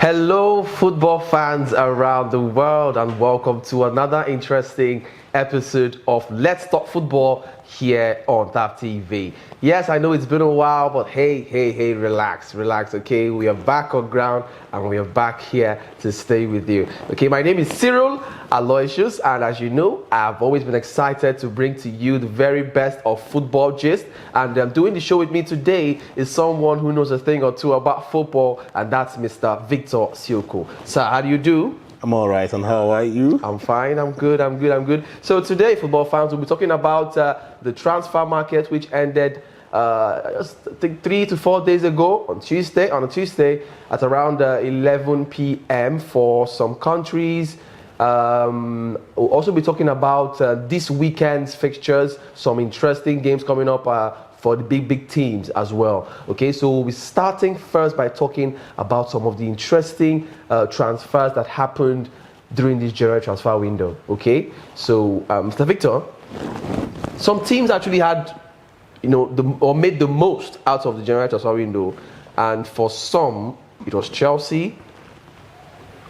Hello, football fans around the world, and welcome to another interesting episode of Let's Talk Football here on TAP TV. Yes, I know it's been a while, but hey, relax, okay? We are back on ground and we are back here to stay with you. Okay, my name is Cyril Aloysius, and as you know, I've always been excited to bring to you the very best of football gist. And doing the show with me today is someone who knows a thing or two about football, and that's Mr. Victor Sioko. Sir, how do you do? I'm all right, and how are you? I'm fine, I'm good. So today, football fans, we'll be talking about the transfer market, which ended just, I think 3 to 4 days ago on a Tuesday at around 11 p.m. for some countries. We'll also be talking about this weekend's fixtures, some interesting games coming up for the big teams as well. Okay, so we'll be starting first by talking about some of the interesting transfers that happened during this January transfer window. Okay, so Mr. Victor, some teams actually had, or made the most out of the January transfer window, and for some it was Chelsea.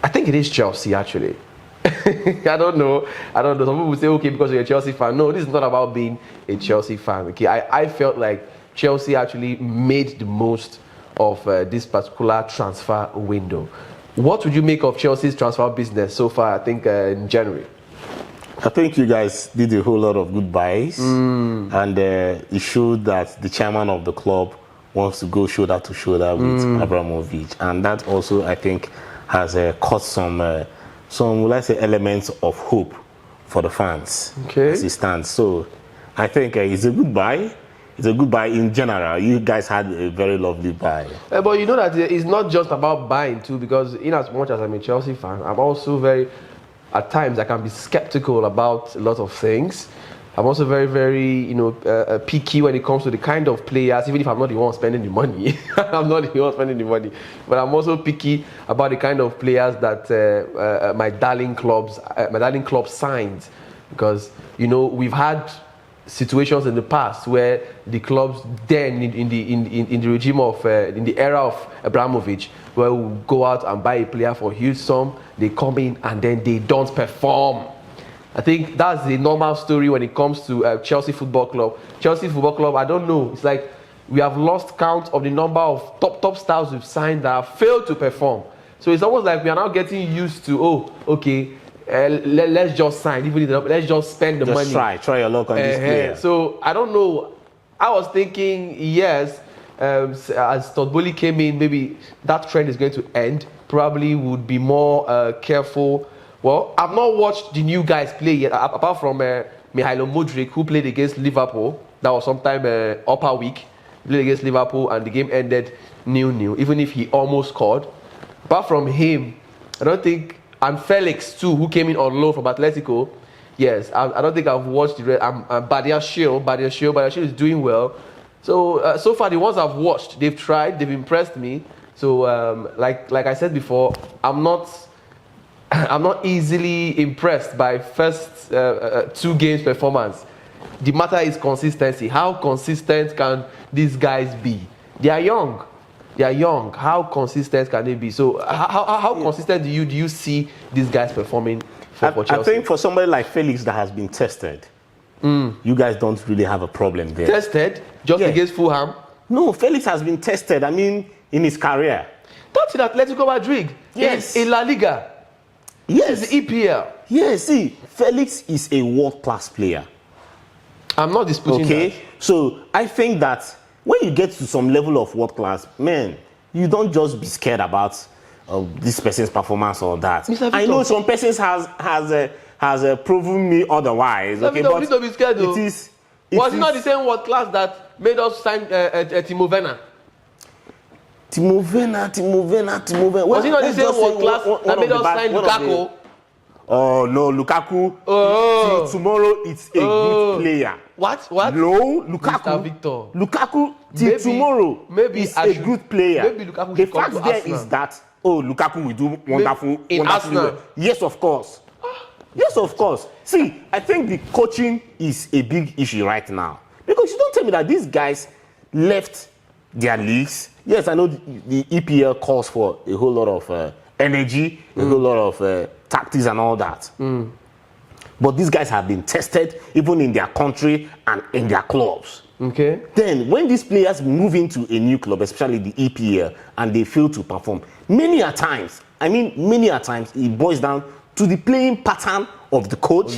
I think it is Chelsea actually. I don't know. Some people say, okay, because you're a Chelsea fan. No, this is not about being a Chelsea fan. Okay, I felt like Chelsea actually made the most of this particular transfer window. What would you make of Chelsea's transfer business so far, I think, in January? I think you guys did a whole lot of good buys, and it showed that the chairman of the club wants to go shoulder to shoulder with Abramovich, and that also, I think, has caused some, let's say, elements of hope for the fans as it stands. So I think it's a good buy. It's a good buy in general. You guys had a very lovely buy. But you know that it's not just about buying too, because in as much as I'm a Chelsea fan, I'm also at times I can be skeptical about a lot of things. I'm also very, picky when it comes to the kind of players, even if I'm not the one spending the money. I'm not the one spending the money. But I'm also picky about the kind of players that my darling club signs. Because, we've had situations in the past where the clubs then in the regime of, in the era of Abramovich, where we go out and buy a player for a huge sum, they come in and then they don't perform. I think that's the normal story when it comes to Chelsea Football Club. Chelsea Football Club, I don't know. It's like we have lost count of the number of top stars we've signed that have failed to perform. So it's almost like we are now getting used to, let's just sign. Even let's just spend the money. Try your luck on this player. So I don't know. I was thinking, yes, as Todd Boehly came in, maybe that trend is going to end. Probably would be more careful. Well, I've not watched the new guys play yet, apart from Mihailo Mudryk, who played against Liverpool. That was sometime upper week. He played against Liverpool, and the game ended 0-0, even if he almost scored. Apart from him, I don't think, and Felix too, who came in on loan from Atletico. Yes, I don't think I've watched the rest. Badia is doing well. So far the ones I've watched, they've tried, they've impressed me. So like I said before, I'm not easily impressed by first 2 games performance. The matter is consistency. How consistent can these guys be? They are young. How consistent can they be? So how consistent do you see these guys performing for Chelsea? I think for somebody like Felix that has been tested, you guys don't really have a problem there. Tested? Just against Fulham? No, Felix has been tested, in his career. That's in Atletico Madrid. Yes. In La Liga. Yes. The EPL. Yes, see, Felix is a world-class player. I'm not disputing that. So I think that when you get to some level of world-class, man, you don't just be scared about this person's performance or that. I know some persons has proven me otherwise. But need to be scared though. Was it not the same world-class that made us sign Timo Werner? Timo Werner. Was it not the same world-class that made us sign Lukaku? Oh no, Lukaku. Till tomorrow, it's a good player. What? No, Lukaku. Mr. Victor. Lukaku till tomorrow. Maybe is a good player. Maybe Lukaku the fact there is that Lukaku will do wonderful well. Yes, of course. Yes, of course. See, I think the coaching is a big issue right now, because you don't tell me that these guys left their leagues. Yes, I know the EPL calls for a whole lot of energy, a whole lot of tactics and all that. But these guys have been tested even in their country and in their clubs. Okay. Then when these players move into a new club, especially the EPL, and they fail to perform, many a times, it boils down to the playing pattern of the coach,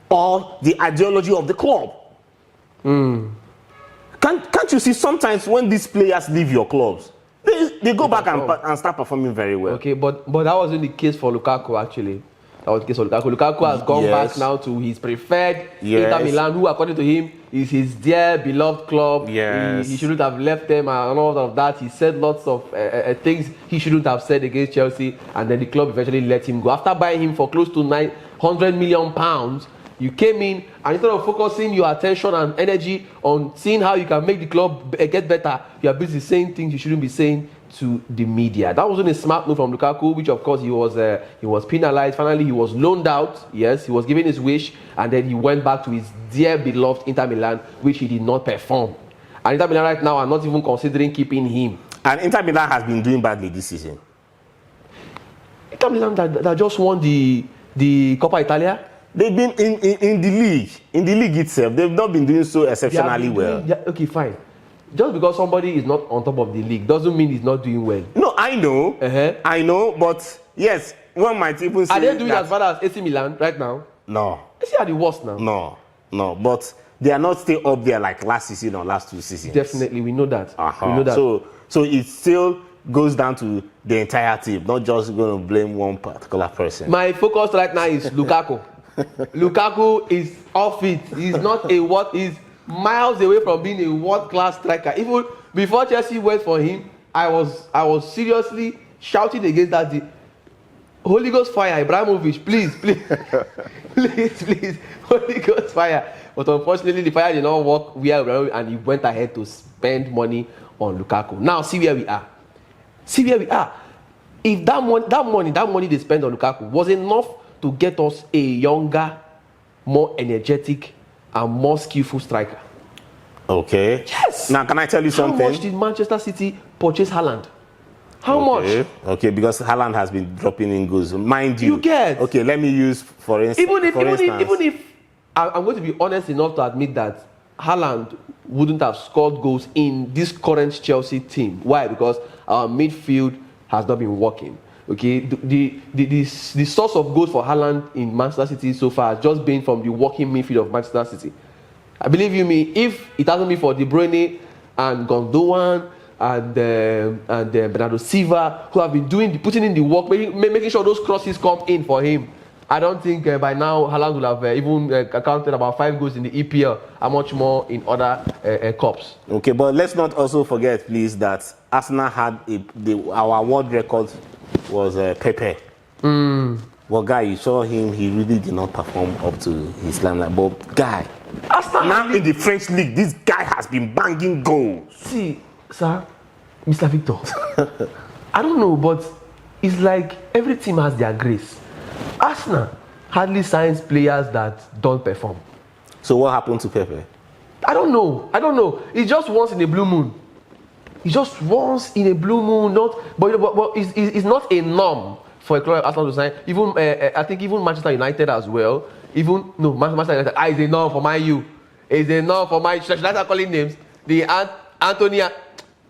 or the ideology of the club. Can't you see sometimes when these players leave your clubs, they go back and start performing very well? Okay, but that wasn't the case for Lukaku, actually. That was the case for Lukaku. Lukaku has gone back now to his preferred Inter Milan, who, according to him, is his dear beloved club. He shouldn't have left them and all of that. He said lots of things he shouldn't have said against Chelsea, and then the club eventually let him go. After buying him for close to £900 million, you came in, and instead of focusing your attention and energy on seeing how you can make the club get better, you are busy saying things you shouldn't be saying to the media. That wasn't a smart move from Lukaku, which of course he was penalized. Finally, he was loaned out. Yes, he was given his wish, and then he went back to his dear beloved Inter Milan, which he did not perform. And Inter Milan right now are not even considering keeping him. And Inter Milan has been doing badly this season. Inter Milan that just won the Coppa Italia. They've been in the league itself. They've not been doing so exceptionally well. Okay, fine. Just because somebody is not on top of the league doesn't mean he's not doing well. No, I know. I know, but yes, one might even say. Are they doing as bad as AC Milan right now? No. AC are the worst now. No, but they are not still up there like last season or last 2 seasons. Definitely, we know that. We know that. So it still goes down to the entire team, not just going to blame one particular person. My focus right now is Lukaku. Lukaku is off it. He's not he's miles away from being a world-class striker. Even before Chelsea went for him, I was seriously shouting against that. The Holy Ghost fire, Ibrahimovic, please, Holy Ghost fire. But unfortunately, the fire did not work well, and he went ahead to spend money on Lukaku. Now see where we are. If that money they spent on Lukaku was enough to get us a younger, more energetic, and more skillful striker. Okay. Yes. Now, can I tell you something? How much did Manchester City purchase Haaland? How much? Okay, because Haaland has been dropping in goals. Mind you. You get. Okay, let me use for instance. Even if I'm going to be honest enough to admit that Haaland wouldn't have scored goals in this current Chelsea team. Why? Because our midfield has not been working. Okay, the source of goals for Haaland in Manchester City so far has just been from the working midfield of Manchester City. I believe you me, if it hasn't been for De Bruyne and Gundogan and Bernardo Silva, who have been putting in the work, making sure those crosses come in for him, I don't think by now Haaland will have even accounted about 5 goals in the EPL and much more in other cups. Okay, but let's not also forget, please, that Arsenal had our world record was Pepe. Well, guy, you saw him, he really did not perform up to his limelight. But guy, now in the French league, this guy has been banging goals. See, sir, Mr. Victor, I don't know, but it's like every team has their grace. Arsenal hardly signs players that don't perform. So what happened to Pepe? I don't know. It's just once in a blue moon. It's just once in a blue moon, but it's not a norm for a club like Arsenal to sign. Even I think even Manchester United as well. Manchester United is a norm for Man U. It's a norm for Man U. Should I start calling names? The Anthony.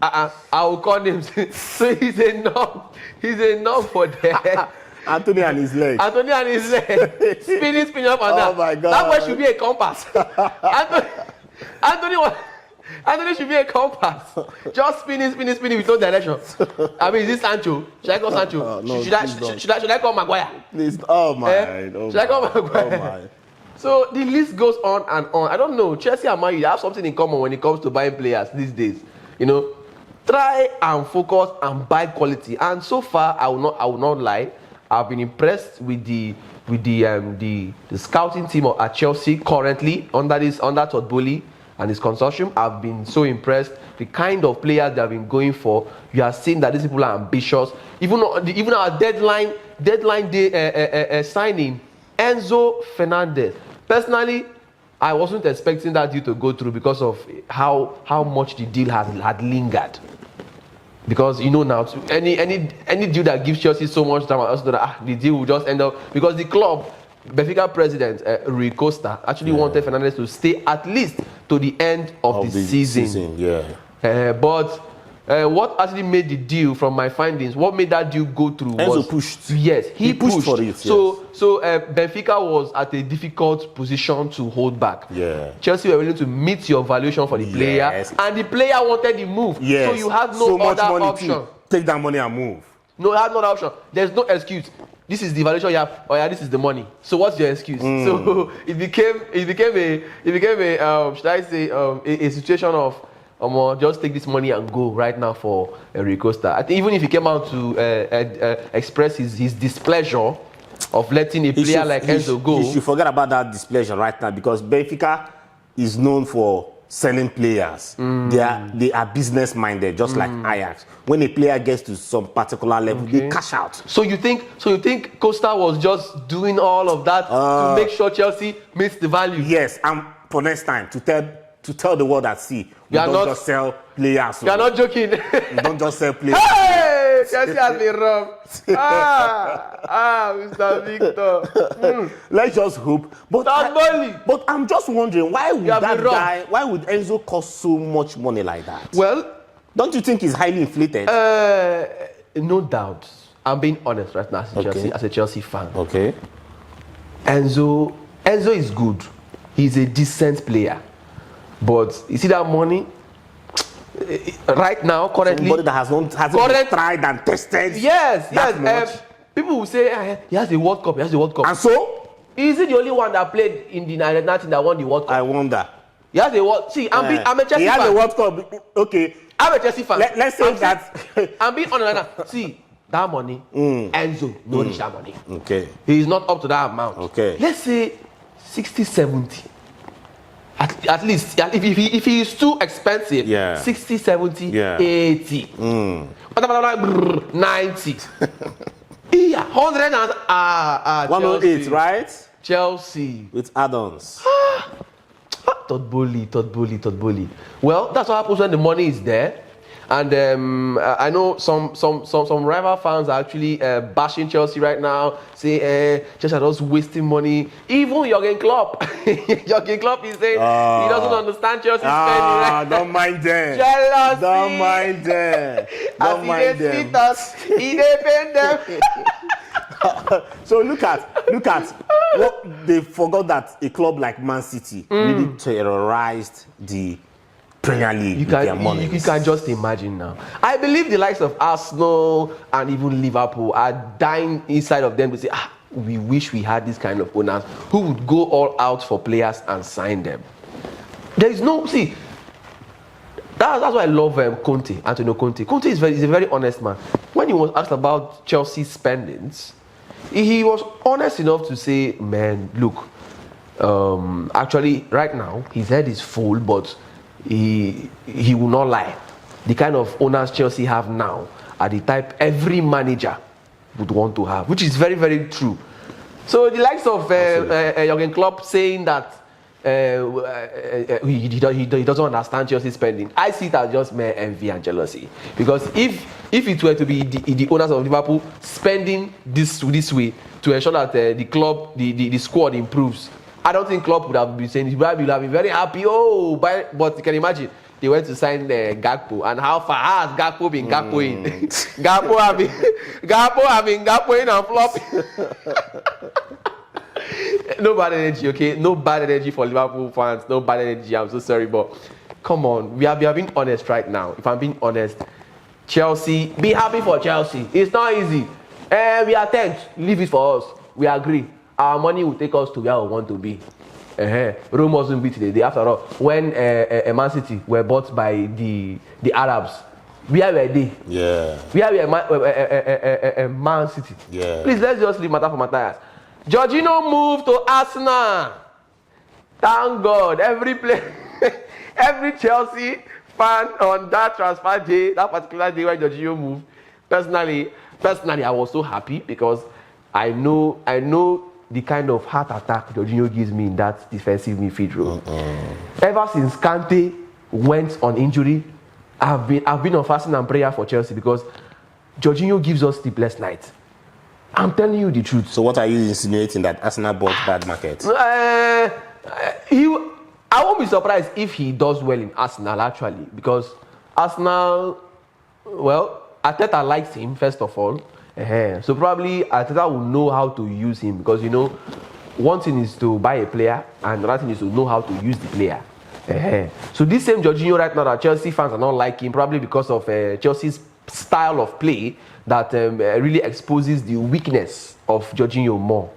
I will call names. So he's a norm for them. Anthony and his leg. Spinning up and down. Oh my God. That way should be a compass. Anthony should be a compass. Just spinning with no direction. I mean, is this Sancho? Should I call Sancho? No, should I call Maguire? Please. Oh my. Should I call Maguire? Oh my. So the list goes on and on. I don't know. Chelsea and Man U have something in common when it comes to buying players these days. Try and focus and buy quality. And so far, I will not lie. I've been impressed with the scouting team at Chelsea currently under Todd Boehly and his consortium. I've been so impressed. The kind of players they have been going for. You are seeing that these people are ambitious. Even our deadline day signing, Enzo Fernandez. Personally, I wasn't expecting that deal to go through because of how much the deal had lingered. Because you know now, any deal that gives Chelsea so much drama, also that the deal will just end up, because the club, Benfica president Rui Costa actually wanted Fernandes to stay at least to the end of the season. But what actually made the deal, from my findings, what made that deal go through Enzo was pushed. Yes, he pushed for it. So Benfica was at a difficult position to hold back. Yeah. Chelsea were willing to meet your valuation for the player, and the player wanted the move. Yes. So you had no other option. Take that money and move. No, you had no other option. There's no excuse. This is the valuation you have. Oh yeah, this is the money. So what's your excuse? So it became a should I say a situation of just take this money and go right now for Rui Costa. I think even if he came out to express his displeasure of letting a player like Enzo go, you should forget about that displeasure right now, because Benfica is known for selling players. They are business minded, just like Ajax. When a player gets to some particular level, they cash out. So you think Costa was just doing all of that to make sure Chelsea meets the value? Yes, and for next time to tell the world at sea, we don't just sell players. You are not joking. You don't just sell players. Hey, Chelsea has been robbed. Mr. Victor. Let's just hope. But I'm just wondering, why would Enzo cost so much money like that? Well, don't you think he's highly inflated? No doubt. I'm being honest right now as a Chelsea fan. Okay. Enzo is good. He's a decent player. But you see that money right now, currently, somebody that hasn't been tried and tested. Yes. People will say he has a World Cup. And so, is he the only one that played in the 1990 that won the World Cup? I wonder. He has a World. See, I'm a Chelsea fan. He has a World Cup. Okay. I'm a Chelsea fan. Let's say that. I'm being honest right now. See, that money, Enzo, no reach that money. Okay. He is not up to that amount. Okay. Let's say 60, 70. At least, if he is too expensive, 60, 70, 80. 90. 100 and 108, right? Chelsea. With add-ons. Thought bully. Well, that's what happens when the money is there. And I know some rival fans are actually bashing Chelsea right now, say Chelsea are just wasting money. Even Jurgen Klopp, is saying he doesn't understand Chelsea spending. Right? Don't mind them. Jealousy. Don't mind them. Don't mind them. He depend them. So look at what they forgot, that a club like Man City really terrorized the Premier League with their money. You can just imagine now. I believe the likes of Arsenal and even Liverpool are dying inside of them to say, we wish we had this kind of owners who would go all out for players and sign them. There is no, see, that's why I love Antonio Conte. Conte is a very honest man. When he was asked about Chelsea's spendings, he was honest enough to say, man, look, actually right now his head is full, but he will not lie. The kind of owners Chelsea have now are the type every manager would want to have, which is very, very true. So the likes of Jurgen Klopp saying that he doesn't understand Chelsea spending, I see it as just mere envy and jealousy. Because if it were to be the owners of Liverpool spending this way to ensure that the club, the squad improves, I don't think Klopp would have been saying, he would have been very happy. But you can imagine, they went to sign Gakpo, and how far has Gakpo been Gakpoing? Gakpo have been Gakpoing and flopping. No bad energy, okay? No bad energy for Liverpool fans. No bad energy. I'm so sorry, but come on, we are being honest right now. If I'm being honest, Chelsea, be happy for Chelsea. It's not easy. We are 10th. Leave it for us. We agree. Our money will take us to where we want to be. Rome wasn't beat today. After all, when Man City were bought by the Arabs, where were they? Yeah. Where were Man City? Yeah. Please, let's just leave matter for Matthias. Jorginho moved to Arsenal. Thank God. Every Chelsea fan on that transfer day, that particular day when Jorginho moved, personally, I was so happy because I know the kind of heart attack Jorginho gives me in that defensive midfield role. Ever since Kante went on injury, I've been on fasting and prayer for Chelsea because Jorginho gives us sleepless nights. I'm telling you the truth. So what are you insinuating, that Arsenal bought bad market? I won't be surprised if he does well in Arsenal, actually, because Arsenal, well, Arteta likes him, first of all. So probably Arteta will know how to use him, because, you know, one thing is to buy a player and another thing is to know how to use the player. So this same Jorginho right now that Chelsea fans are not liking, probably because of Chelsea's style of play that really exposes the weakness of Jorginho more.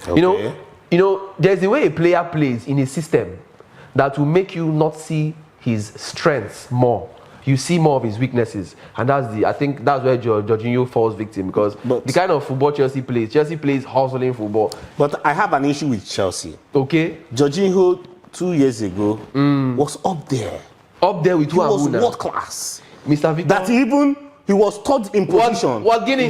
Okay. You know, there's a way a player plays in a system that will make you not see his strengths more. You see more of his weaknesses, and I think that's where Jorginho falls victim, because the kind of football Chelsea plays hustling football. But I have an issue with Chelsea. Okay. Jorginho 2 years ago was up there. Up there with he was world class. Mr. Victor. That he was third in position. What Guinea?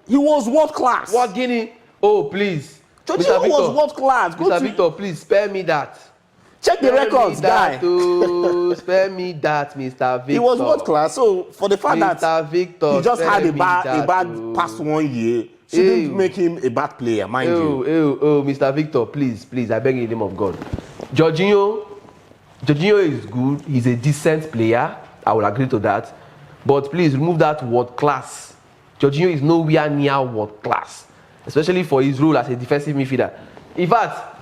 He was world class. What Guinea? Oh, please. Jorginho was world class. Mr. Victor, please spare me that. Check the records, guy. Spare me that, Mr. Victor. He was world class. So for the fact that Victor, he just had a bad past 1 year, shouldn't make him a bad player, mind you. Mr. Victor, please, I beg in the name of God. Jorginho is good. He's a decent player. I will agree to that. But please remove that word class. Jorginho is nowhere near world class, especially for his role as a defensive midfielder. In fact,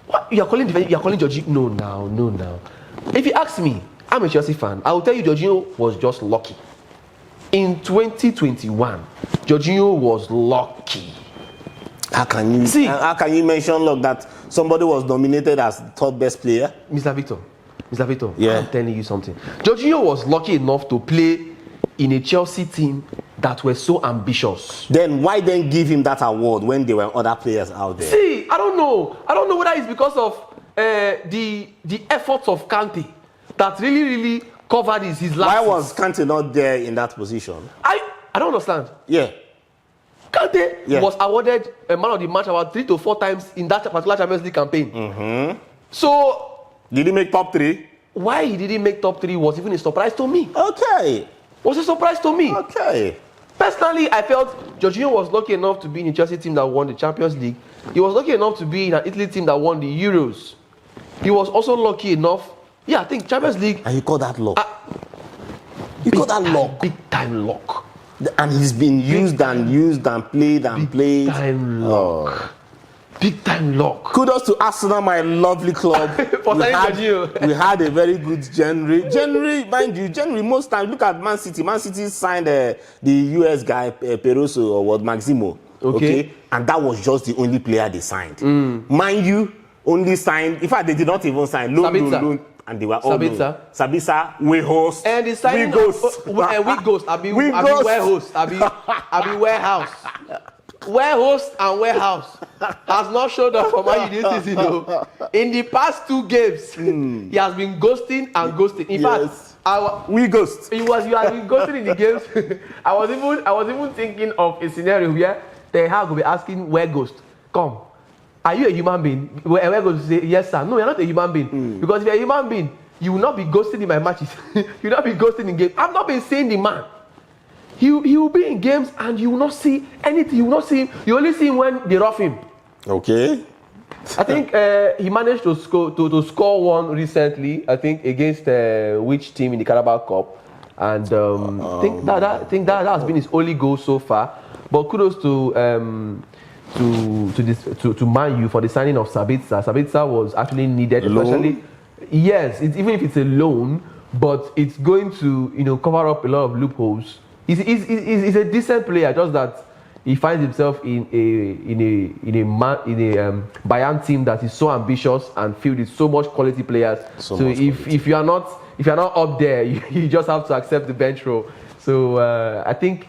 what you are calling Jorginho? No, now. If you ask me, I'm a Chelsea fan. I will tell you Jorginho was just lucky. In 2021, Jorginho was lucky. How can you mention, look, that somebody was nominated as top best player? Mr. Victor, yeah. I'm telling you something. Jorginho was lucky enough to play in a Chelsea team that were so ambitious. Then why then give him that award when there were other players out there? See, I don't know whether it's because of the efforts of Kante that really covered his last. Why was Kante not there in that position? I don't understand. Yeah. Kante was awarded a man of the match about 3 to 4 times in that particular Champions League campaign. So did he make top 3? Why he didn't make top 3 was even a surprise to me. Okay. Was a surprise to me. Okay. Personally, I felt Jorginho was lucky enough to be in a Chelsea team that won the Champions League. He was lucky enough to be in an Italy team that won the Euros. He was also lucky enough. Yeah, I think Champions League. And you call that luck? You call that luck? Big time luck. And he's been used and played. Big time luck. Big time luck. Kudos to Arsenal, my lovely club. We had a very good January. Mind you, January most times, look at Man City. Man City signed the US guy, Peroso, or what, Maximo. Okay. And that was just the only player they signed. Mind you, only signed, in fact, they did not even sign. Loan. And they were all Sabitzer, we host. And the signing we ghost. We warehouse. Warehouse and warehouse has not showed up for Man U this season. In the past 2 games, he has been ghosting and ghosting. In fact, we ghost. You have been ghosting in the games. I was even thinking of a scenario where Ten Hag will be asking, where ghost? Come. Are you a human being? Where ghost say, yes sir. No, you're not a human being. Because if you're a human being, you will not be ghosting in my matches. You will not be ghosting in games. I've not been seeing the man. He will be in games and you will not see anything. You will not see him. You only see him when they rough him. Okay. I think he managed to score one recently. I think against which team in the Carabao Cup, and I think that has been his only goal so far. But kudos to Man U for the signing of Sabitzer. Sabitzer was actually needed, especially. Yes, even if it's a loan, but it's going to cover up a lot of loopholes. He's a decent player, just that he finds himself in a Bayern team that is so ambitious and filled with so much quality players. So if you are not up there, you just have to accept the bench role. So I think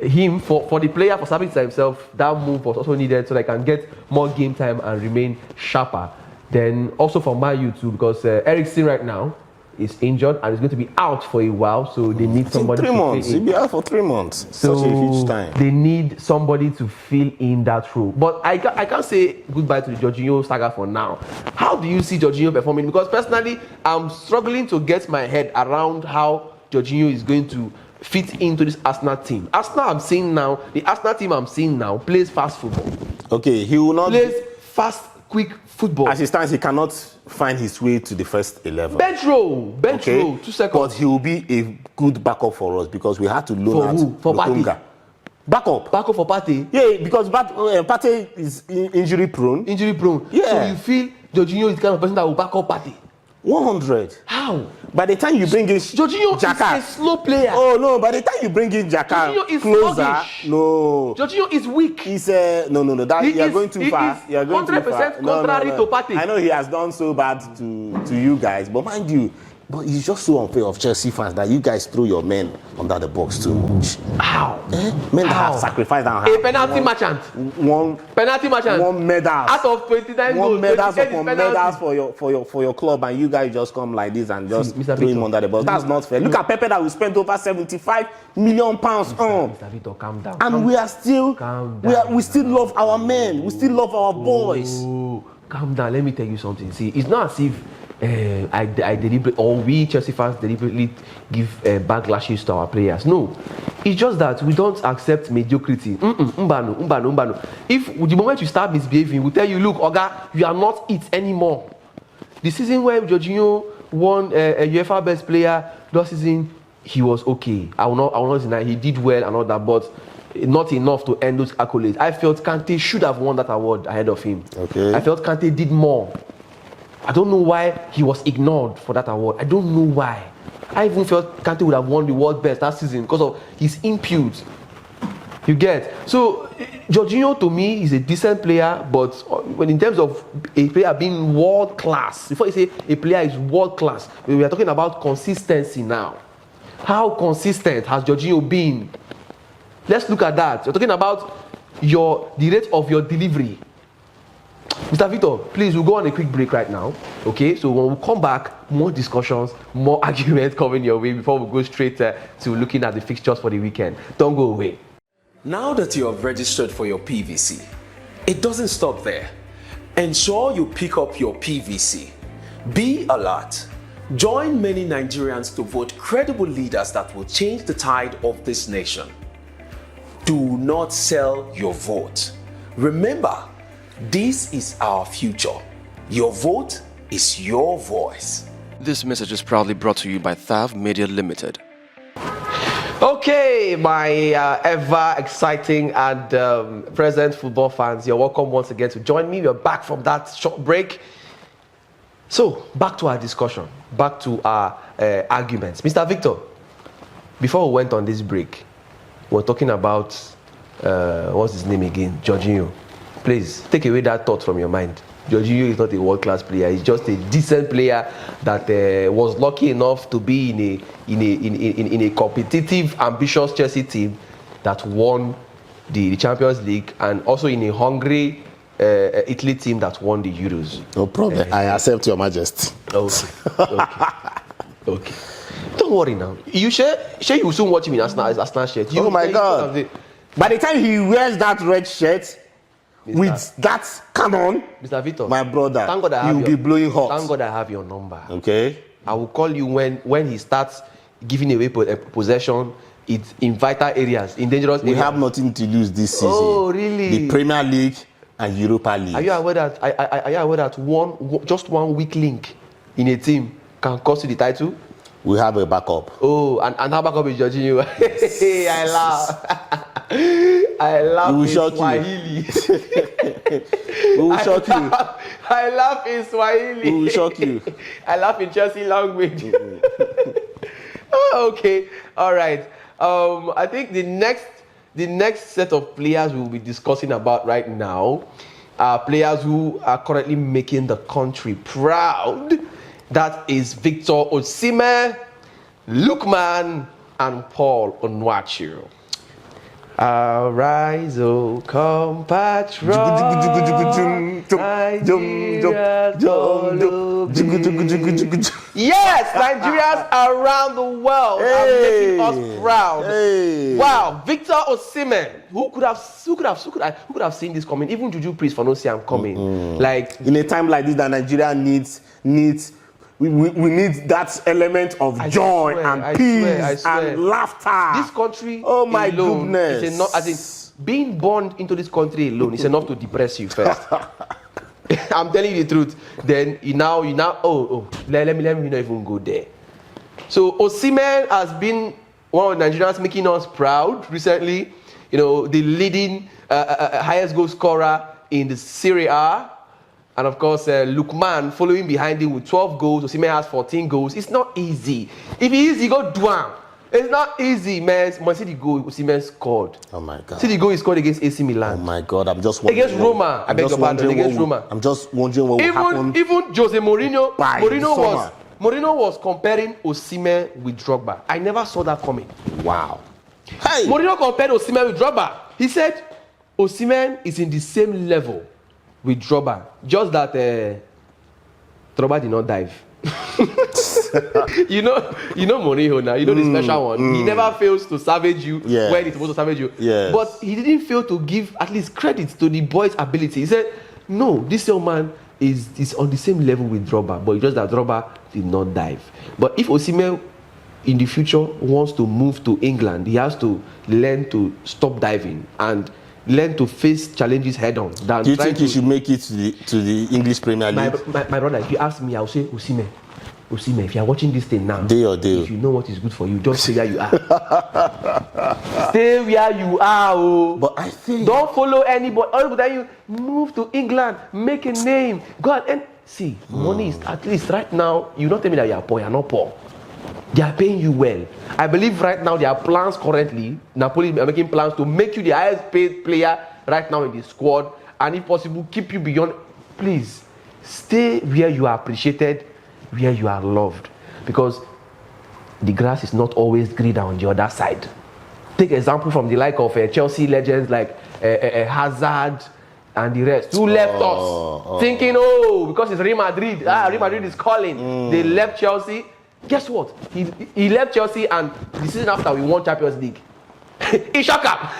him for the player, for Sabitzer himself, that move was also needed so they can get more game time and remain sharper. Then also for Man U too, because Eriksen right now is injured and is going to be out for a while, so they need somebody 3 months. He'll be out for 3 months. So such a huge time. They need somebody to fill in that role. But I can't say goodbye to the Jorginho saga for now. How do you see Jorginho performing? Because personally, I'm struggling to get my head around how Jorginho is going to fit into this Arsenal team. The Arsenal team I'm seeing now plays fast football. Okay, he will not Plays fast, quick football. As it stands, he cannot find his way to the first 11. Bench row, 2 seconds. But he will be a good backup for us because we had to loan For out who? For Lokonga. Backup. Backup for Partey. Yeah, because Partey is injury prone. Injury prone. Yeah. So you feel Jorginho is the kind of person that will back up Partey. 100. How? By the time you bring in Jorginho Xhaka, is a slow player. Oh no! By the time you bring in Xhaka Jorginho is closer, sluggish. no. Jorginho is weak. He's no. That He you are is- going too he far. is You are going too 100% far. contrary to Partey. I know he has done so bad to you guys, but mind you, but it's just so unfair of Chelsea fans that you guys throw your men under the box too much. How? Men that How? have sacrificed and A have penalty merchant. one Medals. Out of 29 goals, one medals 28 is upon penalty. medals for your club, and you guys just come like this and just Mr. throw him Victor. under the bus. That's not fair. Look at Pepe that we spent over 75 million pounds on. Mr. Victor, calm down. And we are still, Calm we still love our men. We still love our boys. Oh, calm down. Let me tell you something. See, it's not as if I deliberately, or we Chelsea fans deliberately give backlashes to our players. No, it's just that we don't accept mediocrity. Umbano. If the moment you start misbehaving, we tell you, look, Oga, you are not it anymore. The season where Jorginho won a UEFA Best Player last season, he was okay. I will not deny he did well and all that, but not enough to end those accolades. I felt Kante should have won that award ahead of him. Okay. I felt Kante did more. I don't know why he was ignored for that award. I don't know why. I even felt Kante would have won the world best that season because of his input. You get? So, Jorginho to me is a decent player, but when in terms of a player being world class, before you say a player is world class, we are talking about consistency now. How consistent has Jorginho been? Let's look at that. You're talking about the rate of your delivery. Mr. Victor, please, we'll go on a quick break right now. Okay, so when we come back, more discussions, more arguments coming your way before we go straight to looking at the fixtures for the weekend. Don't go away. Now that you have registered for your PVC, it doesn't stop there. Ensure you pick up your PVC. Be alert. Join many Nigerians to vote credible leaders that will change the tide of this nation. Do not sell your vote. Remember, this is our future. Your vote is your voice. This message is proudly brought to you by Thav Media Limited. Okay, my ever exciting and present football fans, you're welcome once again to join me. We're back from that short break. So, back to our discussion, back to our arguments. Mr. Victor, before we went on this break, we're talking about, what's his name again? Jorginho. Please, take away that thought from your mind. Jorginho is not a world-class player. He's just a decent player that was lucky enough to be in a competitive, ambitious Chelsea team that won the Champions League, and also in a hungry Italy team that won the Euros. No problem. I accept your majesty. Okay. Don't worry now. You you will soon watch him in Arsenal shirt. Oh my God. By the time he wears that red shirt with that cannon, Mr. Victor, my brother, thank God he will be blowing hot. Thank God I have your number. Okay. I will call you when he starts giving away possession in vital areas, in dangerous We areas. have nothing to lose this season. Oh, really? The Premier League and Europa League. Are you aware that just one weak link in a team can cost you the title? We have a backup. Oh, and that backup is Jorginho. I laugh. I laugh We will in shock Swahili. We will shock you. I laugh in Swahili. We will shock you. I laugh in Chelsea language. Okay, all right. I think the next set of players we'll be discussing about right now are players who are currently making the country proud. That is Victor Osimhen, Lookman, and Paul Onwuachi. Arise, O compatriots, Nigeria, yes, Nigerians around the world are making us proud. Hey. Wow, Victor Osimhen. Who could have seen this coming? Even Juju Priest for no see I'm coming. Like in a time like this, that Nigeria needs We need that element of joy and peace and laughter. This country, oh my alone goodness, is enough. As in, being born into this country alone is enough to depress you first. I'm telling you the truth. Then you now. Let me not even go there. So Osimhen has been one of the Nigerians making us proud recently. You know, the leading highest goal scorer in the Serie A. And of course, Lukman following behind him with 12 goals. Osimhen has 14 goals. It's not easy. If it is, you go down. It's not easy, man. Man City goal, Osimhen scored. Oh my God. City goal he scored against AC Milan. Oh my God, I'm just wondering. Against Roma. I beg your pardon. Against Roma. I'm just wondering what will happen. Even Jose Mourinho. Mourinho was comparing Osimhen with Drogba. I never saw that coming. Wow. Hey. Mourinho compared Osimhen with Drogba. He said Osimhen is in the same level with Drogba, just that Drogba did not dive. you know Mourinho now. You know the special one. He never fails to savage you when he's supposed to savage you. Yes. But he didn't fail to give at least credit to the boy's ability. He said, "No, this young man is on the same level with Drogba, but it's just that Drogba did not dive." But if Osimhen in the future wants to move to England, he has to learn to stop diving and learn to face challenges head on. Do you think he should make it to the English Premier League? My brother, if you ask me, I'll say Osimhen, if you are watching this thing now, day or day, if you know what is good for you, just stay where you are. Stay where you are. Oh. But I think don't follow anybody. All that you move to England, make a name, go out and see. Money is at least right now. You don't tell me that you are poor. You are not poor. They are paying you well. I believe right now there are plans currently. Napoli are making plans to make you the highest paid player right now in the squad, and if possible, keep you beyond. Please stay where you are appreciated, where you are loved, because the grass is not always greener on the other side. Take example from the like of Chelsea legends like Hazard and the rest who left us thinking, because it's Real Madrid. Real Madrid is calling. They left Chelsea. Guess what? He left Chelsea, and the season after we won Champions League. He shock up.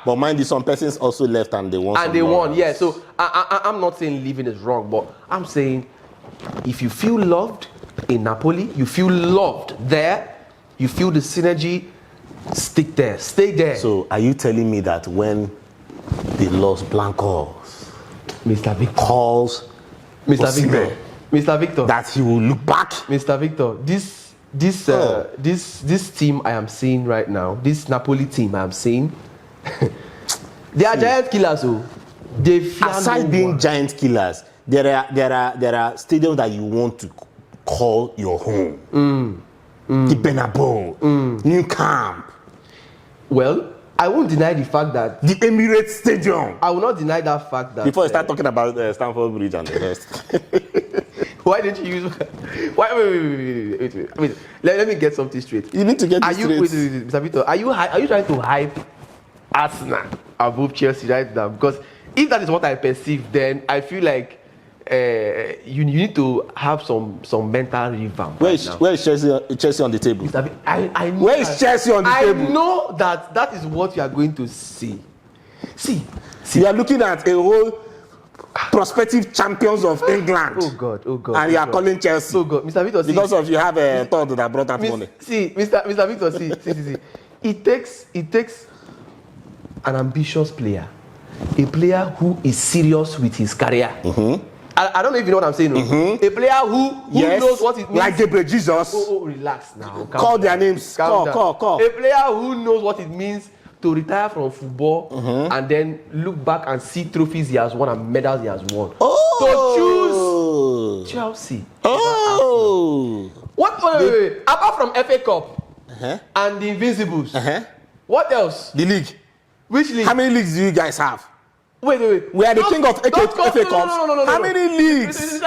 But mind you, some persons also left and they won. And they won, yeah. So I'm not saying leaving is wrong, but I'm saying if you feel loved in Napoli, you feel loved there, you feel the synergy, stick there, stay there. So are you telling me that when they lost Blancos, Mr. Victor calls Mr. Victor, that he will look back? Mr. Victor, this team I am seeing right now, this Napoli team I am seeing, they are giant killers. So they fear aside being giant killers, there are stadiums that you want to call your home. The Bernabeu, New Camp. Well, I won't deny the fact that the Emirates Stadium. I will not deny that fact that before I start talking about Stamford Bridge and the rest. Why didn't you use? Wait. Let me get something straight. You need to get this straight. Wait, Mr. Victor, are you trying to hype Arsenal above Chelsea right now? Because if that is what I perceive, then I feel like you need to have some mental revamp. Where is Chelsea on the table? I know where is Chelsea on the table? I know that is what you are going to see. See, you are looking at a whole prospective champions of England. Oh God. And you are calling Chelsea. Oh God, Mr. Victor, because of you have a thought that brought that money. See, Mr. Victor, see. It takes an ambitious player, a player who is serious with his career. I don't know if you know what I'm saying. A player who knows what it means. Like Gabriel Jesus. Oh, relax now. Call their names. Call. A player who knows what it means to retire from football and then look back and see trophies he has won and medals he has won. To choose Chelsea. What? Wait. Apart from FA Cup and the Invincibles, what else? The league. Which league? How many leagues do you guys have? Wait. We are the king of FA Cups. No. How many leagues?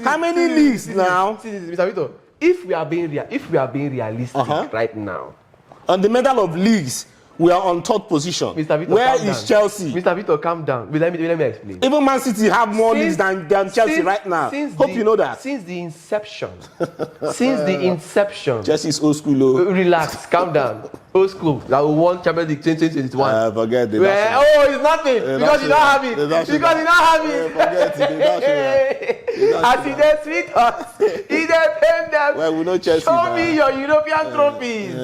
How many leagues now? Mr. Victor, if we are being realistic right now, on the medal of leagues, We are on third position. Mr. Vito, Where calm is down. Chelsea? Mr. Vito, calm down. Let me explain. Even Man City have more leagues than Chelsea right now. Hope you know that. Since the inception. Chelsea is old school. Oh. Relax, calm down. Old school. That we won Champions League 2021. Forget the it's nothing. Because you don't have it. Because you don't have it. Forget it. As he dey sweet us, he dey pain them. Well, we know Chelsea. Show me your European trophies.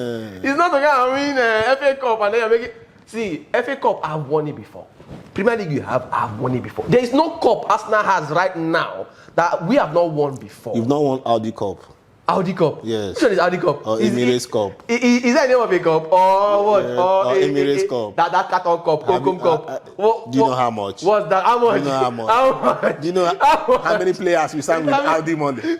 It's not to go and win FA Cup and then you make it. See, FA Cup, I've won it before. Premier League, I've won it before. There is no cup Arsenal has right now that we have not won before. You've not won Audi Cup. Audi Cup? Yes. Which one is Audi Cup? Or Emirates Cup. Is that the name of a cup? Or what? Or Emirates Cup. That carton cup, Kokum Cup. Do you know how much? What's that? How much? Do you know how much? How much? Do you know how many players we signed with Audi Monday?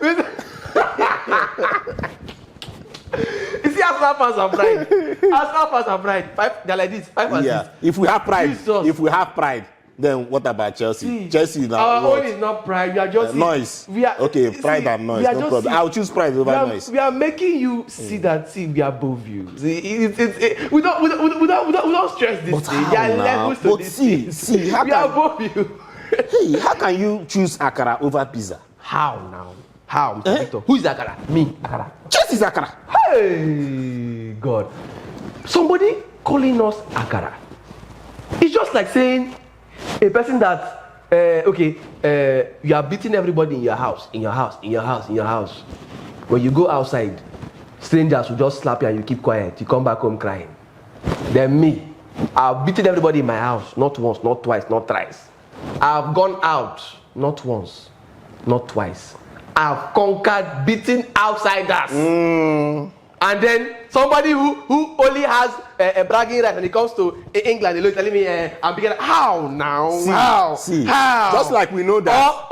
You see, Arsenal fans are pride. Arsenal fans are pride. They're like this. 5 and 6. If we have pride, Jesus. then what about Chelsea? Chelsea is our now own is not pride. We are just noise. Pride and noise. No problem. I'll choose pride over noise. We are making you see that. See, we are above you. See, we don't stress this But thing. how There are now? levels to But this see, thing. see, We are above you. Hey, how can you choose Akara over pizza? How now? How, Mr. Victor? Who is Akara? Me, Akara. Chelsea's Akara. Hey, God. Somebody calling us Akara. It's just like saying a person that, you are beating everybody in your house. When you go outside, strangers will just slap you and you keep quiet. You come back home crying. Then me, I've beaten everybody in my house. Not once, not twice, not thrice. I've gone out. Not once, not twice. I've conquered beating outsiders. And then somebody who only has a bragging right when it comes to England, they're telling me, I'm bigger. How now? How? Just like we know that.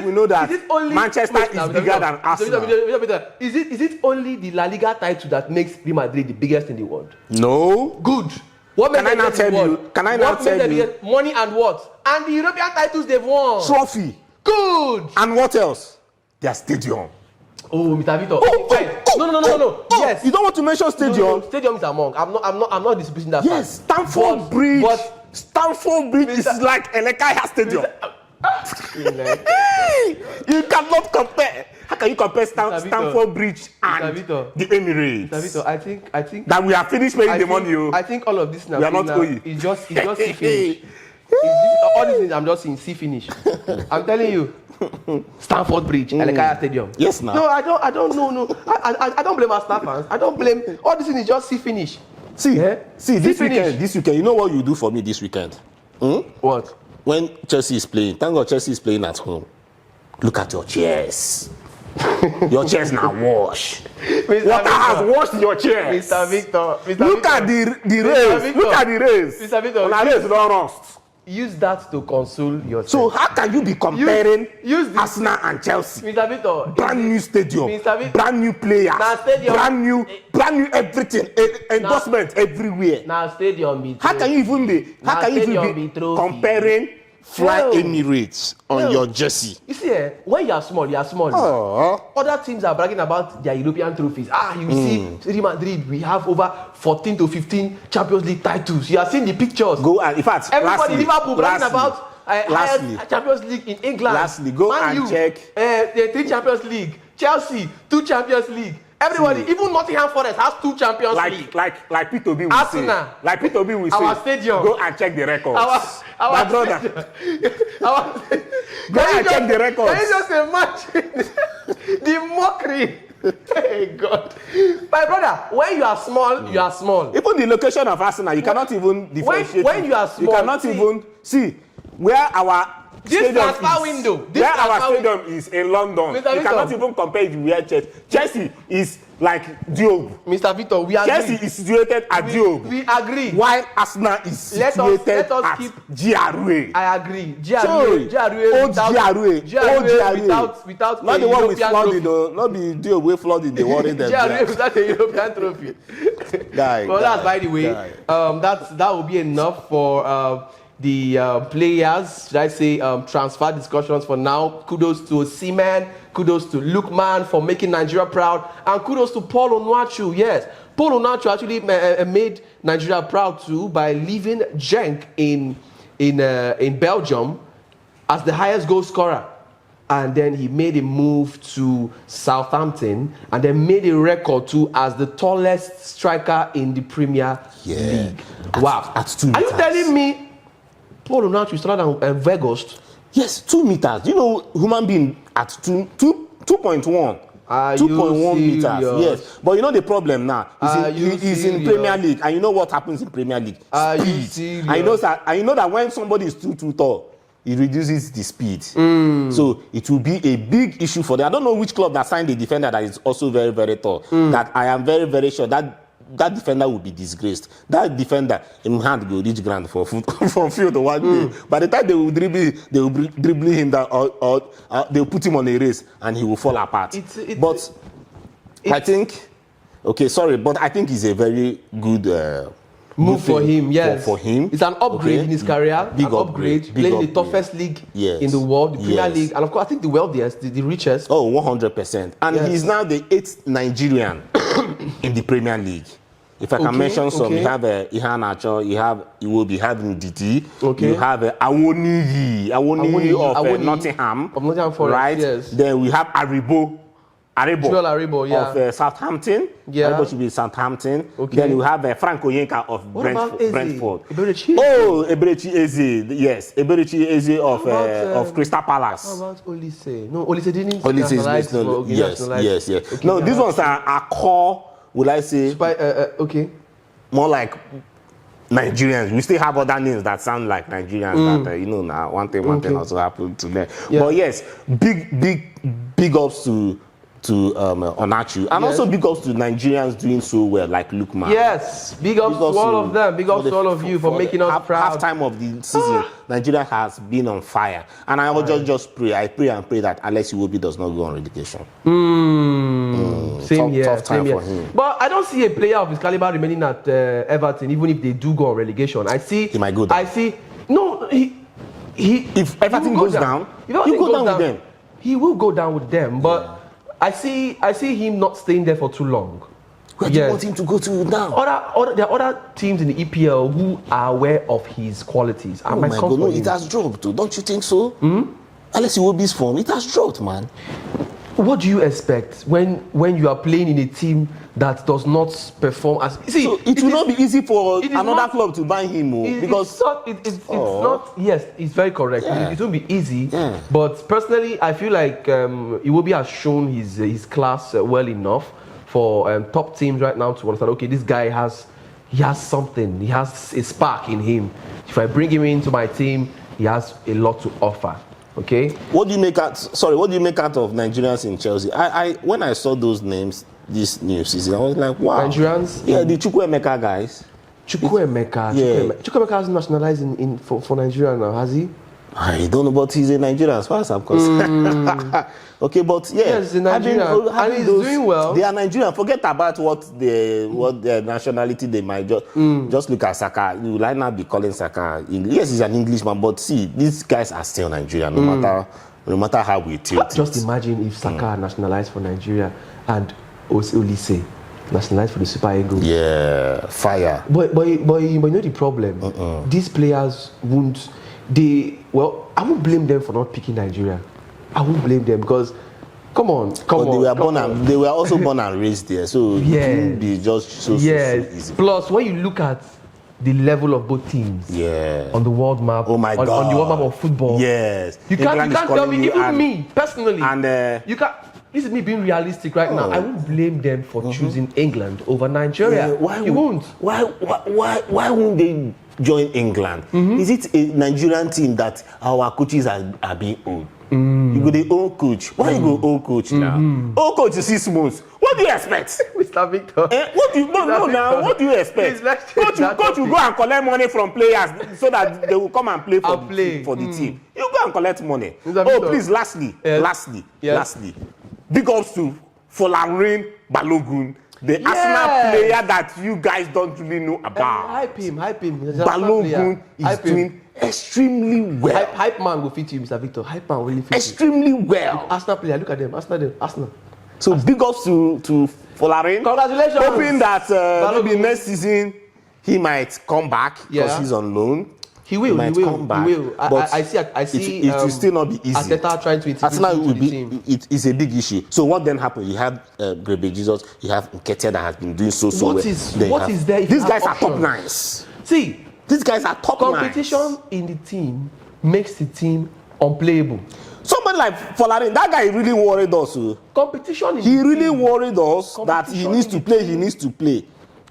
We know that Manchester is bigger than Arsenal. Is it only the La Liga title that makes Real Madrid the biggest in the world? No. Good. What Can I not tell you? Money and what? And the European titles they've won. Trophy. Good. And what else? Their stadium. Oh, Mr. Vito. No. Yes. You don't want to mention stadium? No. Stadium is among. I'm not disputing that. Yes, Stamford Bridge. Stamford Bridge is like Elekaya Stadium. You cannot compare. How can you compare Stamford Bridge and the Emirates? Mr. Vito, I think that we have finished paying the money. I think all of this now. We are not owing. It's just see finish. All these things I'm just seeing see finish. I'm telling you. Stamford Bridge, Elekaya Stadium. Yes, now. No, I don't know. No. I don't blame Arsenal fans. I don't blame. All this thing is just see finish. See, this weekend, you know what you do for me this weekend? What? When Chelsea is playing, thank God Chelsea is playing at home. Look at your chairs. Your chairs now wash. Water has washed your chairs. Mr. Victor. Look at the race. Look at the race. Mr. Victor. On the race don't rust. Use that to console yourself. So how can you be comparing Arsenal and Chelsea? Mr. Victor. Brand new stadium, brand new players, brand new everything, endorsement everywhere. Now stadium How can you even be comparing Fly Emirates on your jersey? You see, when you are small, Other teams are bragging about their European trophies. You see, Real Madrid, we have over 14 to 15 Champions League titles. You are seeing the pictures. In fact, everybody Liverpool bragging about highest Champions League in England. Lastly, go and check. 3 Champions League. Chelsea, 2 Champions League. Everybody, even Nottingham Forest has 2 Champions League. Like P2B will Arsenal. say. Like P2B will say. Our stadium. Go and check the records. My brother. Go and check the records. Can you just imagine the mockery? Hey God. My brother, when you are small, you are small. Even the location of Arsenal, you cannot even differentiate. When you are small, you cannot even see where our stadium is in London. You cannot even compare it with Chelsea is like Diogo. Mr. Victor, we agree. Chelsea is situated at Diogo. We agree. While Arsenal is situated at GRA. I agree. Without not the one with flooding though. Not the Diogo flooding. They worry them. GRA without a European trophy. Well, that's by the way. That will be enough for players, should I say, transfer discussions for now. Kudos to Seaman, kudos to Lookman for making Nigeria proud, and kudos to Paul Onuachu. Yes, Paul Onuachu actually made Nigeria proud too by leaving Genk in Belgium as the highest goal scorer. And then he made a move to Southampton and then made a record too as the tallest striker in the Premier League. Wow. At 2 meters. Are you telling me Paul Onuachu is taller than Vegas? Yes, 2 meters. You know, human being at 2.1. 2.1 meters. Yes. But you know the problem now? He's in Premier League. And you know what happens in Premier League? Speed. And you know that when somebody is too tall, it reduces the speed. So it will be a big issue for them. I don't know which club that signed a defender that is also very, very tall. That I am very, very sure that defender will be disgraced. That defender, in hand, will reach ground for field one day. By the time they will dribble him down, or they will put him on a race and he will fall apart. I think, but I think he's a very good move for him, yes. For him. It's an upgrade in his career. Big upgrade. Playing the toughest league in the world, the Premier League. And of course, I think the wealthiest, the richest. Oh, 100%. And he's now the 8th Nigerian in the Premier League. If I can mention some, you have Ihan Acho, you have Iwobi, having DT, you have Awoniyi of Nottingham, Forest, right? Yes. Then we have Aribo of Southampton. Aribo should be Southampton. Then we have Frank Oyenka of Brentford. Eberechi Eze, yes. Eberechi Eze of Crystal Palace. How about Olise? No, Olise didn't. Yes. Okay, no, these ones are core, will I say? More like Nigerians. We still have other names that sound like Nigerians. That now one thing also happened to them. But yes, big ups to Onuachu, and also big ups to Nigerians doing so well, like Lookman. Yes, big ups to all of them. Big ups to all of you for making us proud. Half time of the season, Nigeria has been on fire, and I will just pray. I pray and pray that Alex Iwobi does not go on relegation. Same here. Tough time for him. But I don't see a player of his caliber remaining at Everton, even if they do go on relegation. I see he might go down. If Everton goes down, you go down with them. He will go down with them, but. I see him not staying there for too long. Where do you want him to go to now? There are other teams in the EPL who are aware of his qualities. Oh my God, no, it has dropped too. Don't you think so? Unless Iwobi's form, it has dropped, man. What do you expect when you are playing in a team that does not perform as... So it will not be easy for another club to buy him, because... It's not... Yes, it's very correct. Yeah. It won't be easy. Yeah. But personally, I feel like Iwobi has shown his class well enough for top teams right now to understand, okay, this guy has something. He has a spark in him. If I bring him into my team, he has a lot to offer. Okay. What do you make out of Nigerians in Chelsea? When I saw those names this new season, I was like, wow. Nigerians? Yeah, the Chukwuemeka guys. Chukwuemeka. Chukwuemeka has nationalized for Nigeria now, has he? I don't know, but he's a Nigerian as far as I'm concerned. Okay, but yes, he's a Nigerian, and he's doing well. They are Nigerian. Forget about what their nationality they might just look at Saka. You will not be calling Saka English. Yes, he's an Englishman, but see, these guys are still Nigerian, no matter how we tilt. Just imagine if Saka nationalized for Nigeria and Olise nationalized for the Super Eagles. Yeah, fire. But you know the problem. These players won't. I won't blame them for not picking Nigeria. I won't blame them because, come on. They were also born and raised there, so it won't be just so easy. Plus, when you look at the level of both teams on the world map, oh my God, on the world map of football, yes, you can't tell me, even me personally, and you can't. This is me being realistic right now. I won't blame them for choosing England over Nigeria. Why won't they join England? Is it a Nigerian team that our coaches are being owned? You go the old coach. Why you go old coach now? Old coach is 6 months. What do you expect? Mr. Victor. What do you expect? Coach will go and collect money from players so that they will come and play for the team. You go and collect money. Please, lastly, big ups to Folarin Balogun The Arsenal player that you guys don't really know about. Hype him. Balogun is doing extremely well. Hype man will fit you, Mr. Victor. Hype man will really fit extremely well. Arsenal player, look at them. Arsenal. So big ups to Folarin. Congratulations. Hoping that maybe next season he might come back because he's on loan. He will. Come back. He will. I see. It will still not be easy. Arteta trying to integrate Arsenal into will the be. team. It's a big issue. So what then happened? You have Grebe Jesus. You have Nketiah that has been doing so well. What is there? These guys are top nines. See, these guys are top nines. competition in the team makes the team unplayable. Somebody like Folarin, that guy really worried us. Competition in he the really team. worried us that he needs to play. He needs to play.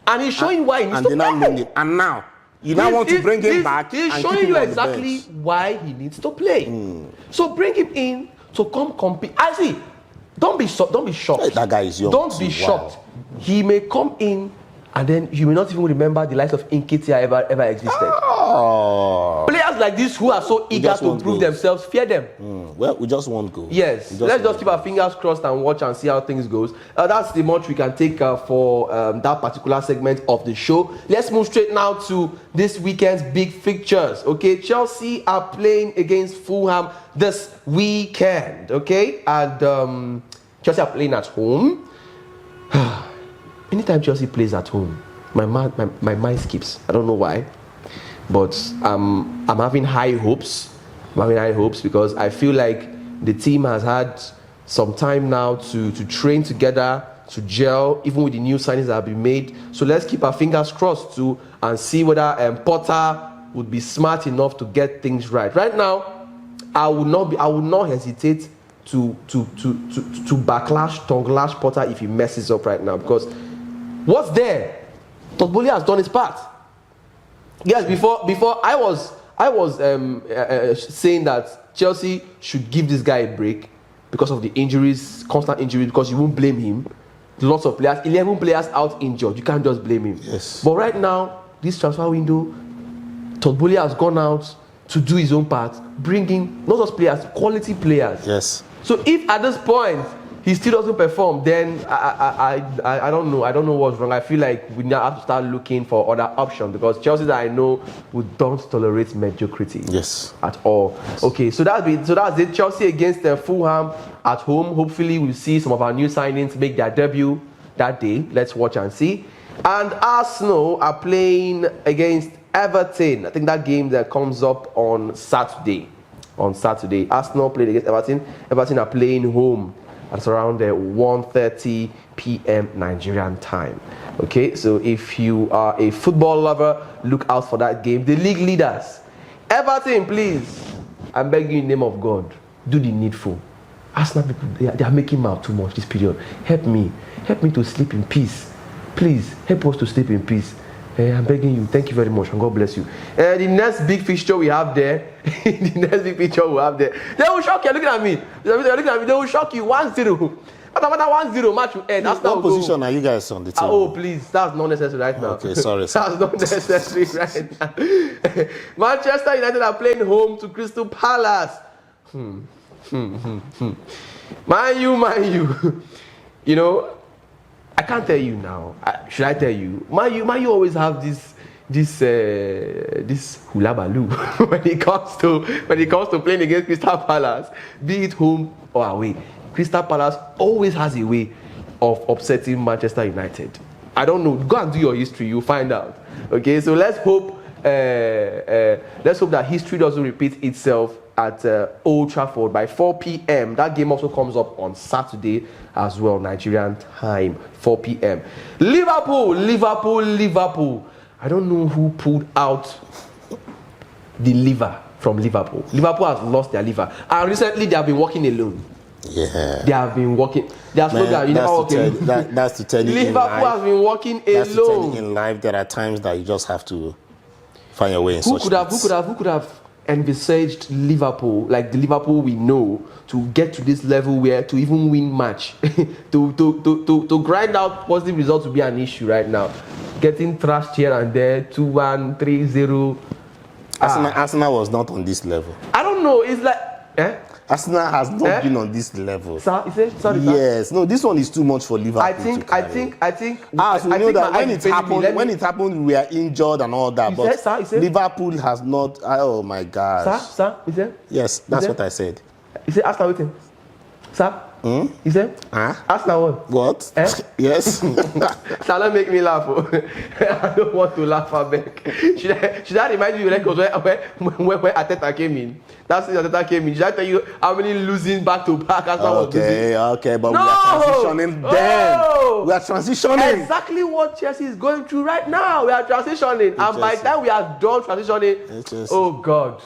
And he's showing why he needs to And they now play. named him. And now you now want to bring him back. He's and showing keep him you on the exactly bench. why he needs to play. So bring him in to come compete. I see. Don't be shocked. Hey, that guy is young. Don't be shocked. He may come in and then you may not even remember the likes of Nketiah ever existed. Oh. Players like this who are so eager just to want prove goals. themselves, fear them. Well, we just won't go. Yes, let's just keep our fingers crossed and watch and see how things goes. That's the much we can take for that particular segment of the show. Let's move straight now to this weekend's big fixtures. Okay, Chelsea are playing against Fulham this weekend. Okay, and Chelsea are playing at home. Anytime Chelsea plays at home, my mind skips. I don't know why, but I'm having high hopes. I'm having high hopes because I feel like the team has had some time now to train together, to gel, even with the new signings that have been made. So let's keep our fingers crossed and see whether Potter would be smart enough to get things right. Right now, I would not hesitate to backlash, tongue-lash Potter if he messes up right now, because what's there? Togboli has done his part. Yes, before I was saying that Chelsea should give this guy a break because of the injuries, constant injuries, because you won't blame him. Lots of players, 11 players out injured. You can't just blame him. Yes. But right now, this transfer window, Togboli has gone out to do his own part, bringing not just players, quality players. Yes. So if at this point he still doesn't perform, then I don't know. I don't know what's wrong. I feel like we now have to start looking for other options, because Chelsea that I know don't tolerate mediocrity. Yes. At all. Yes. Okay, so that's it. Chelsea against Fulham at home. Hopefully we'll see some of our new signings make their debut that day. Let's watch and see. And Arsenal are playing against Everton. I think that game that comes up on Saturday. Arsenal played against Everton. Everton are playing home. It's around 1:30 p.m. Nigerian time. Okay, so if you are a football lover, look out for that game. The league leaders, Everton, please, I'm begging you in the name of God, do the needful. Arsenal people, they are making me out too much this period. Help me to sleep in peace. Please, help us to sleep in peace. I'm begging you. Thank you very much, and God bless you. The next big fixture we have there, they will shock you. Looking at me. They will shock you. 1-0. After 1-0 match will end. What position are you guys on the team? Oh, please. That's not necessary right now. Okay, sorry. That's not necessary right now. Manchester United are playing home to Crystal Palace. Man you. You know, I can't tell you now. Should I tell you? Man you always have this hula baloo when it comes to playing against Crystal Palace, be it home or away. Crystal Palace always has a way of upsetting Manchester United. I don't know. Go and do your history. You'll find out. Okay, so let's hope that history doesn't repeat itself at Old Trafford by 4 p.m. That game also comes up on Saturday as well, Nigerian time, 4 p.m. Liverpool. I don't know who pulled out the liver from Liverpool. Liverpool has lost their liver. And recently they have been walking alone. Yeah. They have been walking. Their slogan, you never walk alone. That's to tell you Liverpool has been walking alone. That's to tell you in life, there are times that you just have to find your way in Who could have envisaged Liverpool, like the Liverpool we know, to get to this level where to even win match, to grind out positive results would be an issue right now. Getting thrashed here and there, 2-1, 3-0. Arsenal was not on this level. I don't know. It's like Arsenal has not been on this level. Sir, you say sorry, sir? Yes, no, this one is too much for Liverpool. I think. So we know that when it happened, we are injured and all that. But said, sir, Liverpool has not. Oh my gosh. Sir, you said? Yes, that's what I said. You said Arsenal waiting. Sir? You said? Arsenal what? What? Yes. Shall not make me laugh. I don't want to laugh back. Should I remind you records when Ateta came in? That's when Ateta came in. Should I tell you how many losing back to back Arsenal was losing? Okay, but we are transitioning then. We are transitioning. Exactly what Chelsea is going through right now. We are transitioning. And by the time we are done transitioning, oh God.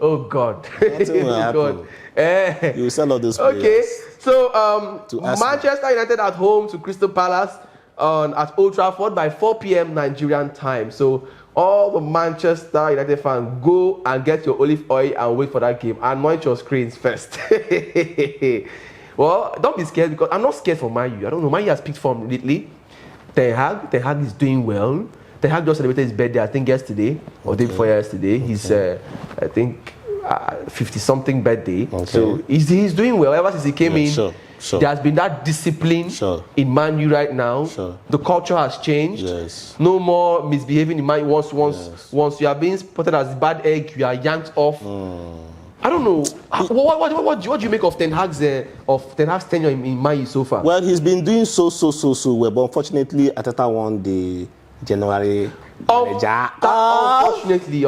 Oh God. Oh God. You sell all those players. Okay. So Manchester United at home to Crystal Palace at Old Trafford by 4 p.m. Nigerian time. So all the Manchester United fans, go and get your olive oil and wait for that game. Anoint your screens first. Well, don't be scared because I'm not scared for Man U. I don't know. Man U has picked form lately. Ten Hag is doing well. Ten Hag just celebrated his birthday, I think yesterday or day before yesterday. He's I think 50-something birthday. So he's doing well. Ever since he came in, Sure. there has been that discipline in Man U right now. The culture has changed. Yes. No more misbehaving in Man U. Once you are being spotted as bad egg, you are yanked off. I don't know. What do you make of Ten Hag's tenure in Man U so far? Well, he's been doing so well, but unfortunately, Ateta won the January manager. Unfortunately.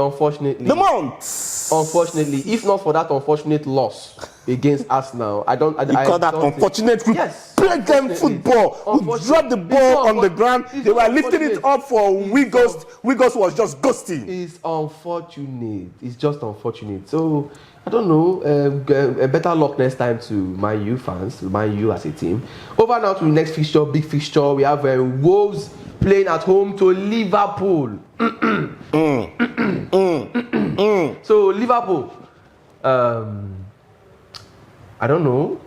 The month. Unfortunately, if not for that unfortunate loss against Arsenal, I call that unfortunate. We played them football. We dropped the ball on the ground. They were lifting it up for Wigos. Wigos was just ghosting. It's unfortunate. It's just unfortunate. So I don't know. Better luck next time to Man U fans, Man U as a team. Over now to the next fixture, big fixture. We have Wolves playing at home to Liverpool. So Liverpool, I don't know.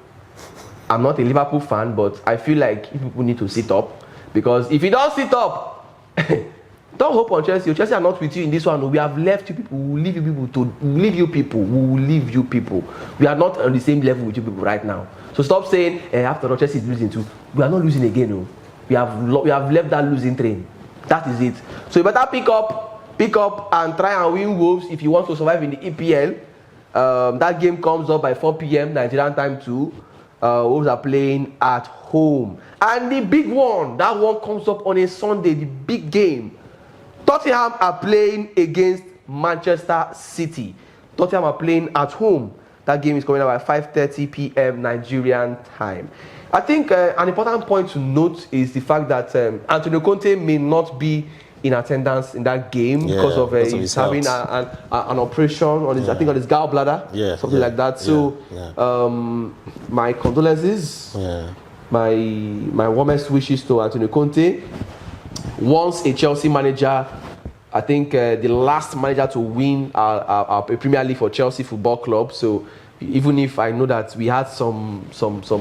I'm not a Liverpool fan, but I feel like people need to sit up, because if you don't sit up, don't hope on Chelsea. Chelsea are not with you in this one. We have left you people. We will leave you people. We are not on the same level with you people right now. So stop saying after all Chelsea is losing too. We are not losing again. No. We have left that losing train. That is it. So you better pick up and try and win Wolves if you want to survive in the EPL. That game comes up by 4 p.m. Nigerian time too. Wolves are playing at home. And the big one, that one comes up on a Sunday, the big game. Tottenham are playing against Manchester City. Tottenham are playing at home. That game is coming up at 5:30 p.m. Nigerian time. I think an important point to note is the fact that Antonio Conte may not be in attendance in that game because of he's having an operation on his, I think on his gallbladder, something like that. So my condolences, my warmest wishes to Antonio Conte. Once a Chelsea manager, I think the last manager to win our Premier League for Chelsea Football Club. So even if I know that we had some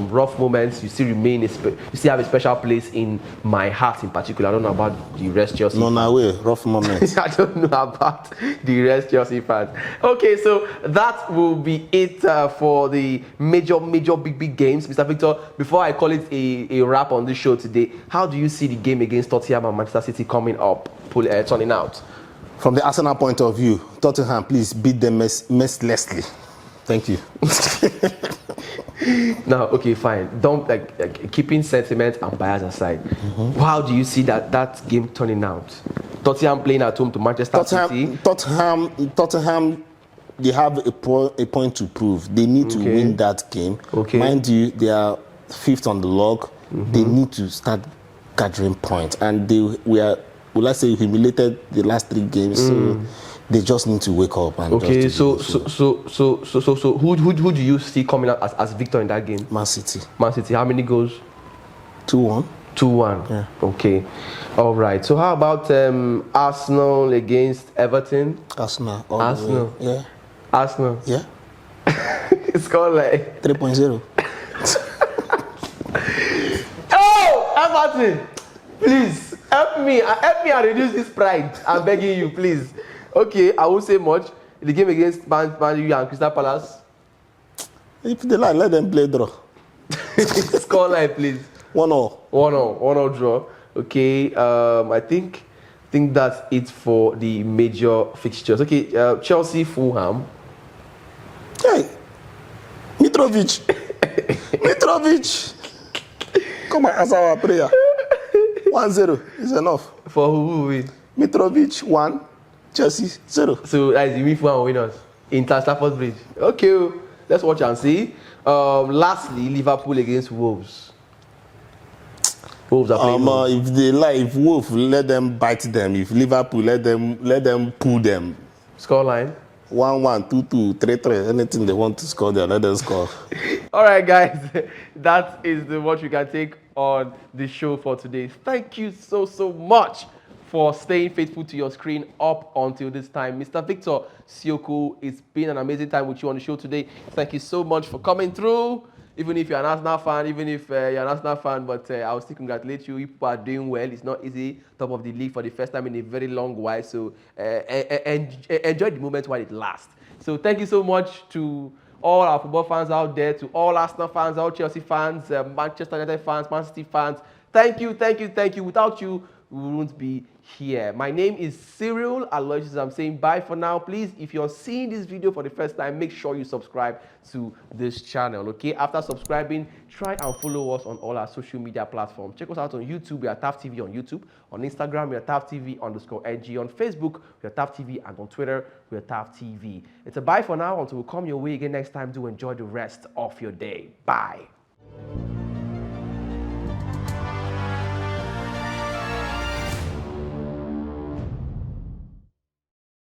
rough moments, you still have a special place in my heart in particular. I don't know about the rest Chelsea fans. Rough moments. I don't know about the rest Chelsea fans. Okay, so that will be it for the major big games. Mr. Victor, before I call it a wrap on this show today, how do you see the game against Tottenham and Manchester City coming up, turning out? From the Arsenal point of view, Tottenham, please beat them mercilessly. Thank you. No, okay, fine. Don't keeping sentiment and bias aside. How do you see that game turning out? Tottenham playing at home to Manchester City. Tottenham, they have a point to prove. They need to win that game. Mind you, they are 5th on the log. They need to start gathering points, and let's say humiliated the last 3 games. So they just need to wake up. And so who do you see coming out as victor in that game? Man City. How many goals? 2-1. 2-1. Yeah. Okay. All right. So how about Arsenal against Everton? Arsenal. Yeah. Arsenal. Yeah. It's called like 3.0. Oh, Everton! Please help me and reduce this pride. I'm begging you, please. Okay, I won't say much. The game against Man U and Crystal Palace. If they like, let them play draw. Scoreline, please. 1-0. 1-0 draw. Okay. I think that's it for the major fixtures. Okay. Chelsea, Fulham. Hey, Mitrovic. Mitrovic. Come and answer our prayer. 1-0 is enough. For who will win? Mitrovic 1, Chelsea 0. So that is the Fulham winners in Stamford Bridge. Okay, let's watch and see. Lastly, Liverpool against Wolves. Wolves are playing. If they like, if Wolves let them bite them, if Liverpool let them pull them. Scoreline. 1-1, 2-2, 3-3, anything they want to score there, let them score. All right, guys, that is what you can take on the show for today. Thank you so much for staying faithful to your screen up until this time. Mr. Victor Sioku, it's been an amazing time with you on the show today. Thank you so much for coming through. Even if you're an Arsenal fan, but I will still congratulate you. You people are doing well. It's not easy, top of the league for the first time in a very long while. So enjoy the moment while it lasts. So thank you so much to all our football fans out there, to all Arsenal fans, all Chelsea fans, Manchester United fans, Man City fans. Thank you. Without you, we wouldn't be here. My name is Cyril Aloysius. I'm saying bye for now. Please, if you're seeing this video for the first time, make sure you subscribe to this channel, okay? After subscribing, try and follow us on all our social media platforms. Check us out on YouTube. We are TAF TV on YouTube. On Instagram, we are TAF TV_NG. On Facebook, we are TAF TV. And on Twitter, we are TAF TV. It's a bye for now until we come your way again next time. Do enjoy the rest of your day. Bye.